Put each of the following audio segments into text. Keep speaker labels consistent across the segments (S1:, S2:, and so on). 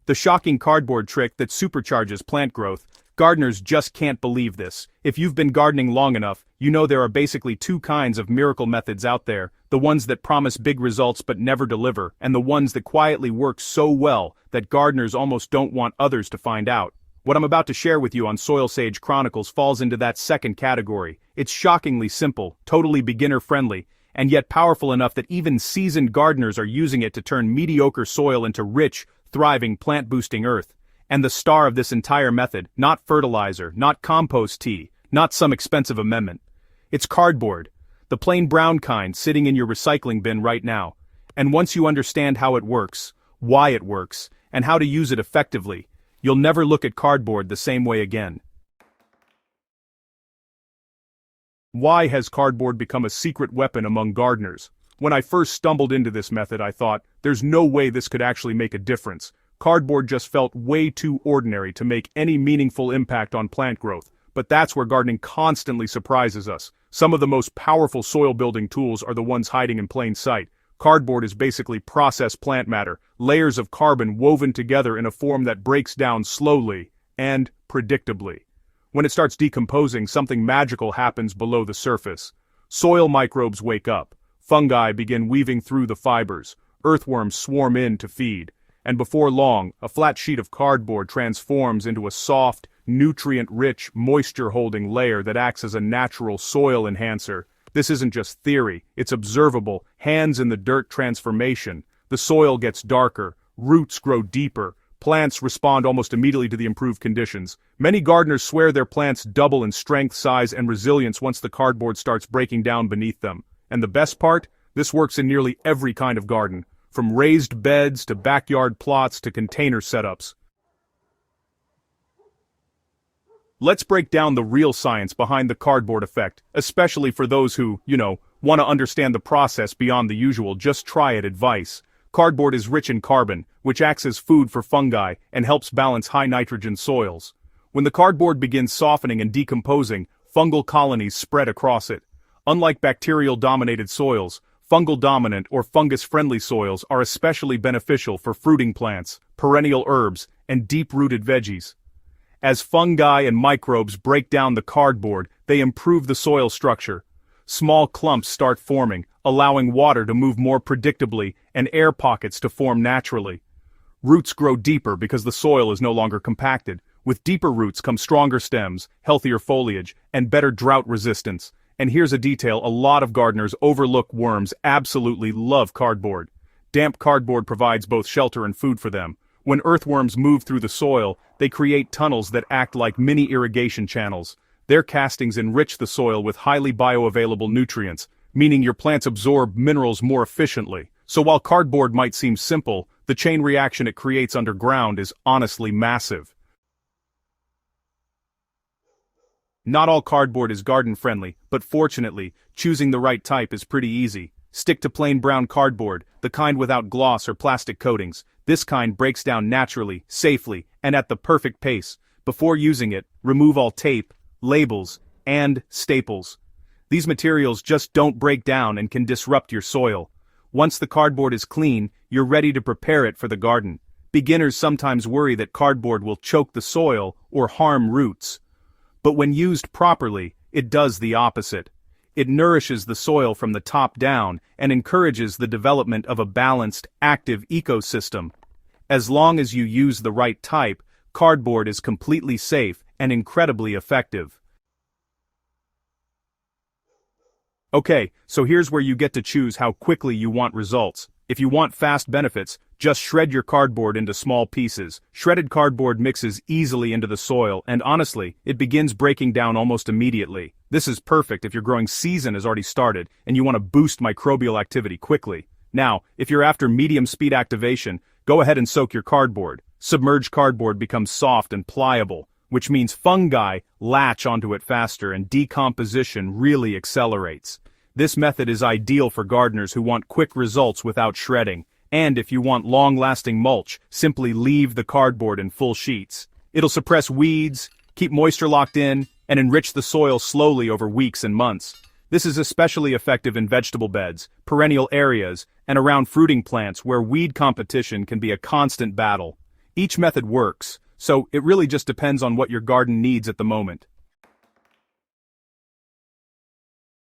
S1: The shocking cardboard trick that supercharges plant growth. Gardeners just can't believe this. If you've been gardening long enough, you know there are basically two kinds of miracle methods out there, the ones that promise big results but never deliver, and the ones that quietly work so well that gardeners almost don't want others to find out. What I'm about to share with you on Soilsage Chronicles falls into that second category. It's shockingly simple, totally beginner-friendly, and yet powerful enough that even seasoned gardeners are using it to turn mediocre soil into rich, thriving plant-boosting earth. And the star of this entire method, not fertilizer, not compost tea, not some expensive amendment. It's cardboard, the plain brown kind sitting in your recycling bin right now. And once you understand how it works, why it works, and how to use it effectively, you'll never look at cardboard the same way again. Why has cardboard become a secret weapon among gardeners? When I first stumbled into this method, I thought, there's no way this could actually make a difference. Cardboard just felt way too ordinary to make any meaningful impact on plant growth. But that's where gardening constantly surprises us. Some of the most powerful soil-building tools are the ones hiding in plain sight. Cardboard is basically processed plant matter, layers of carbon woven together in a form that breaks down slowly and predictably. When it starts decomposing, something magical happens below the surface. Soil microbes wake up, fungi begin weaving through the fibers, earthworms swarm in to feed, and before long, a flat sheet of cardboard transforms into a soft, nutrient-rich, moisture-holding layer that acts as a natural soil enhancer. This isn't just theory, it's observable, hands-in-the-dirt transformation. The soil gets darker, roots grow deeper, plants respond almost immediately to the improved conditions. Many gardeners swear their plants double in strength, size, and resilience once the cardboard starts breaking down beneath them. And the best part? This works in nearly every kind of garden, from raised beds to backyard plots to container setups. Let's break down the real science behind the cardboard effect, especially for those who, want to understand the process beyond the usual just try it advice. Cardboard is rich in carbon, which acts as food for fungi and helps balance high nitrogen soils. When the cardboard begins softening and decomposing, fungal colonies spread across it. Unlike bacterial-dominated soils, fungal-dominant or fungus-friendly soils are especially beneficial for fruiting plants, perennial herbs, and deep-rooted veggies. As fungi and microbes break down the cardboard, they improve the soil structure. Small clumps start forming, allowing water to move more predictably and air pockets to form naturally. Roots grow deeper because the soil is no longer compacted. With deeper roots come stronger stems, healthier foliage, and better drought resistance. And here's a detail a lot of gardeners overlook: worms absolutely love cardboard. Damp cardboard provides both shelter and food for them. When earthworms move through the soil, they create tunnels that act like mini irrigation channels. Their castings enrich the soil with highly bioavailable nutrients, meaning your plants absorb minerals more efficiently. So while cardboard might seem simple, the chain reaction it creates underground is honestly massive. Not all cardboard is garden-friendly, but fortunately, choosing the right type is pretty easy. Stick to plain brown cardboard, the kind without gloss or plastic coatings. This kind breaks down naturally, safely, and at the perfect pace. Before using it, remove all tape, labels, and staples. These materials just don't break down and can disrupt your soil. Once the cardboard is clean, you're ready to prepare it for the garden. Beginners sometimes worry that cardboard will choke the soil or harm roots. But when used properly, it does the opposite. It nourishes the soil from the top down and encourages the development of a balanced, active ecosystem. As long as you use the right type, cardboard is completely safe and incredibly effective. Okay, so here's where you get to choose how quickly you want results. If you want fast benefits, just shred your cardboard into small pieces. Shredded cardboard mixes easily into the soil, and honestly, it begins breaking down almost immediately. This is perfect if your growing season has already started and you want to boost microbial activity quickly. Now, if you're after medium speed activation, go ahead and soak your cardboard. Submerged cardboard becomes soft and pliable, which means fungi latch onto it faster and decomposition really accelerates. This method is ideal for gardeners who want quick results without shredding. And if you want long-lasting mulch, simply leave the cardboard in full sheets. It'll suppress weeds, keep moisture locked in, and enrich the soil slowly over weeks and months. This is especially effective in vegetable beds, perennial areas, and around fruiting plants where weed competition can be a constant battle. Each method works, so it really just depends on what your garden needs at the moment.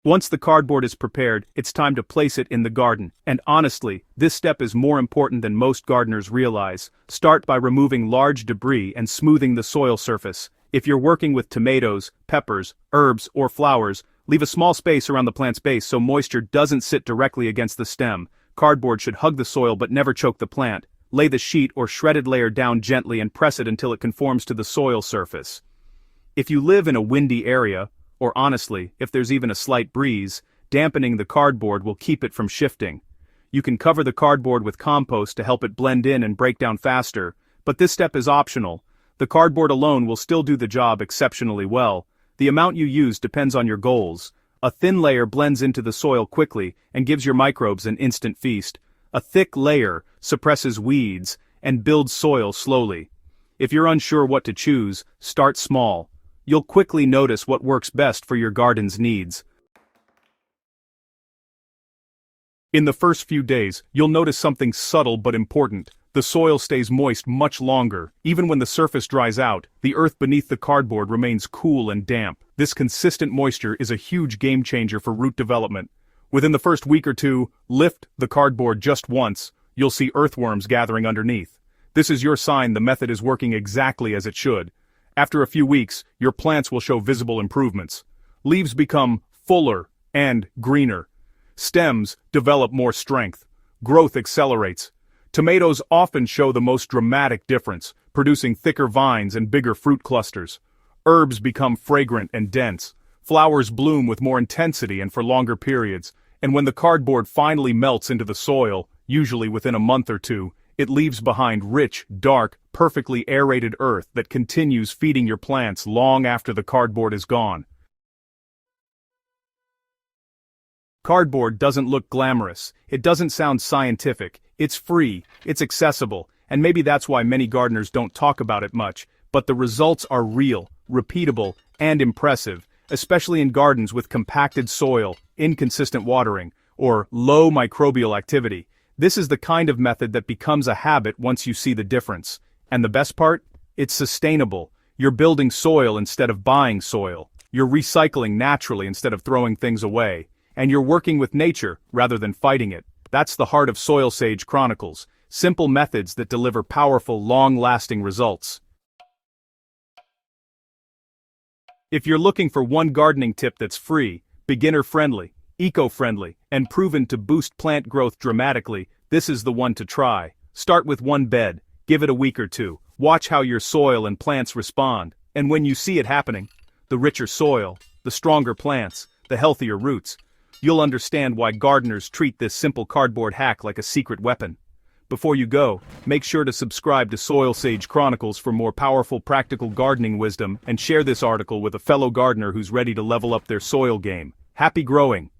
S1: Once the cardboard is prepared, it's time to place it in the garden, and honestly, this step is more important than most gardeners realize. Start by removing large debris and smoothing the soil surface. If you're working with tomatoes, peppers, herbs, or flowers, leave a small space around the plant's base so moisture doesn't sit directly against the stem. Cardboard should hug the soil but never choke the plant. Lay the sheet or shredded layer down gently and press it until it conforms to the soil surface. If you live in a windy area, or honestly, if there's even a slight breeze, dampening the cardboard will keep it from shifting. You can cover the cardboard with compost to help it blend in and break down faster, but this step is optional. The cardboard alone will still do the job exceptionally well. The amount you use depends on your goals. A thin layer blends into the soil quickly and gives your microbes an instant feast. A thick layer suppresses weeds and builds soil slowly. If you're unsure what to choose, start small. You'll quickly notice what works best for your garden's needs. In the first few days, you'll notice something subtle but important. The soil stays moist much longer. Even when the surface dries out, the earth beneath the cardboard remains cool and damp. This consistent moisture is a huge game changer for root development. Within the first week or two, lift the cardboard just once. You'll see earthworms gathering underneath. This is your sign the method is working exactly as it should. After a few weeks, your plants will show visible improvements. Leaves become fuller and greener. Stems develop more strength. Growth accelerates. Tomatoes often show the most dramatic difference, producing thicker vines and bigger fruit clusters. Herbs become fragrant and dense. Flowers bloom with more intensity and for longer periods. And when the cardboard finally melts into the soil, usually within a month or two, it leaves behind rich, dark, perfectly aerated earth that continues feeding your plants long after the cardboard is gone. Cardboard doesn't look glamorous, it doesn't sound scientific, it's free, it's accessible, and maybe that's why many gardeners don't talk about it much, but the results are real, repeatable, and impressive, especially in gardens with compacted soil, inconsistent watering, or low microbial activity. This is the kind of method that becomes a habit once you see the difference. And the best part? It's sustainable. You're building soil instead of buying soil. You're recycling naturally instead of throwing things away. And you're working with nature rather than fighting it. That's the heart of Soilsage Chronicles. Simple methods that deliver powerful, long-lasting results. If you're looking for one gardening tip that's free, beginner-friendly, eco-friendly, and proven to boost plant growth dramatically, this is the one to try. Start with one bed, give it a week or two, watch how your soil and plants respond, and when you see it happening, the richer soil, the stronger plants, the healthier roots, you'll understand why gardeners treat this simple cardboard hack like a secret weapon. Before you go, make sure to subscribe to Soilsage Chronicles for more powerful practical gardening wisdom and share this article with a fellow gardener who's ready to level up their soil game. Happy growing!